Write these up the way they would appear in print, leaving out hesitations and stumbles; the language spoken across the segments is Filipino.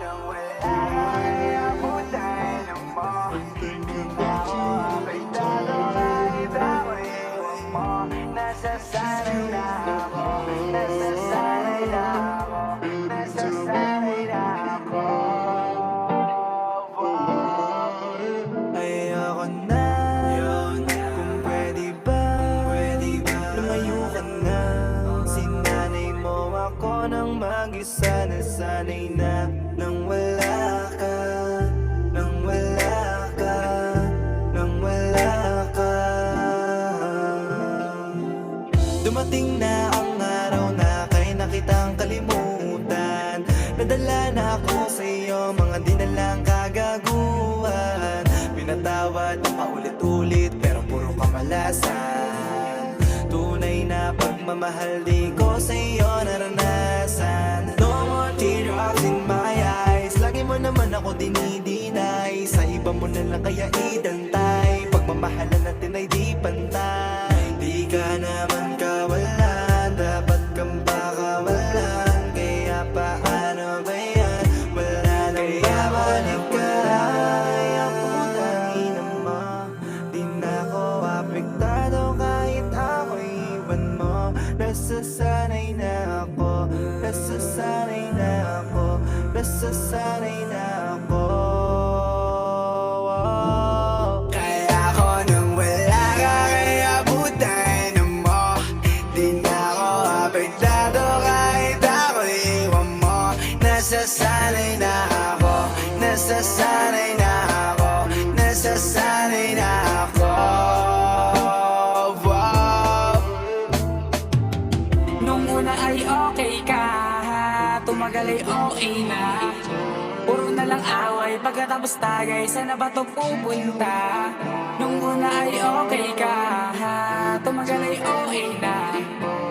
nang wala kaya abutan mo. Di na ako apektado kahit ako iwan mo. Nasasanay na ako, nasasanay na ako, nasasanay na ako. Ayoko na, kung pwede ba, lumayo ka na. Sinanay mo ako ng mag-isa, nasanay na nang wala ka, nang wala ka, nang wala ka. Dumating na ang araw na kay na kitang kalimutan. Nadala na ako sa iyo, mga di na lang kagaguhan. Pinatawad na paulit-ulit pero puro kamalasan. Tunay na pagmamahal di ko sa iyo naranasan. No more teardrops in my eyes. Lagi mo naman ako dinidinay. Sa iba mo na lang kaya idantay. Pagmamahalan natin ay di pantay. Di ka naman kawalan, dapat kang pakawalan. Kaya paano ba yan? Wala nang babalik ka. Kaya putangin mo, di na ako apektado kahit ako iwan mo. Nasasanay na ako, nasasanay na ako, nasasanay na ako. Kaya ako nang wala ka, kaya abutan mo. Di na ako apektado kahit ako iwan mo. Nasasanay na ako, nasasanay na ako, nasasanay na ako. Nung una ay okay ka, tumagal ay okay na. Puro na lang away, pagkatapos tagay, sana ba to pupunta? Nung una ay okay ka, tumagal ay okay na.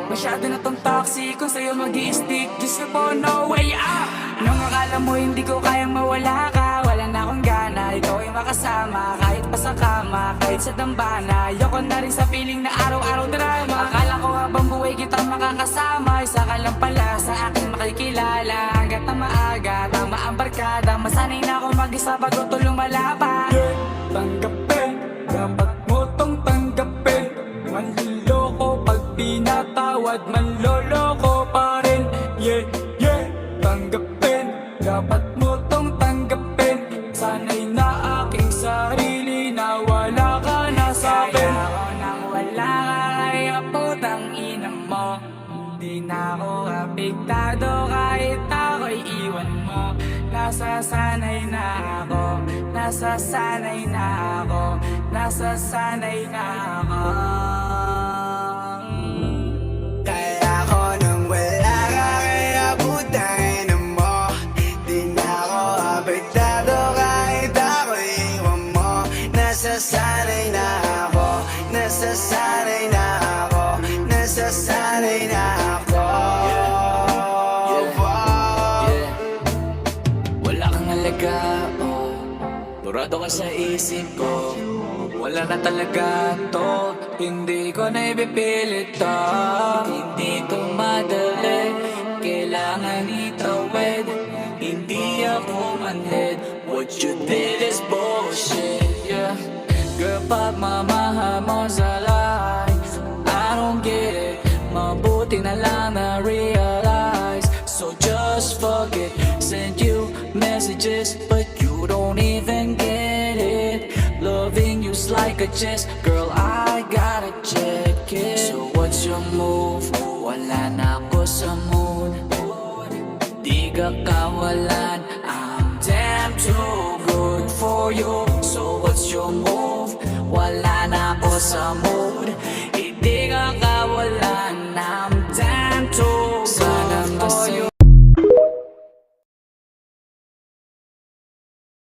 Masyado na tong toxic, kung sa'yo mag-i-stick, Diyos ko po, no way out. Nung akala mo hindi ko kayang mawala ka, wala na akong gana, ikaw ay makasama. Kahit pa sa kama, kahit sa dambana, ayoko na rin sa feeling na araw-araw drama. Akala ko habang buhay kitang makakasama, isa ka lang pala sa akin makikilala. Hanggat na maaga, tama ang barkada, masanay na ako mag-isa bago to lumalaban. Tanggapin, dapat mo tong tanggapin. Manliloko pag pinatawad, manloloko pa rin. Yeah, yeah, tanggapin, dapat mo tong tanggapin. Sanay na aking sarili na wala ka na sa'kin. Kaya ako nang wala ka, kaya putang ina mo. Di na ako apektado kahit ako'y iwan mo. Nasasanay na ako, nasasanay na ako, nasasanay na ako. Kaya ako nang wala ka, kaya abutan mo. Di na ako apektado kahit ako iwan mo. Nasasanay na ako, nasasanay na ako, nasasanay na ako. Wala kang halaga, oh. Burado ka sa isip ko. Wala na talaga to. Hindi ko na ipipilit to. Hindi to madali, kailangan itawid. Hindi ako manhid. What you did is bullshit, yeah. Girl, pagmamahal mo sa life, I don't get it. Mabuti na lang na realize. So just forget. Send you messages, but you don't even get it. Loving you's like a chess, girl, I gotta check it. So what's your move? Wala na ako sa mood. Di ka kawalan, I'm damn too good for you. So what's your move? Wala na ako sa mood.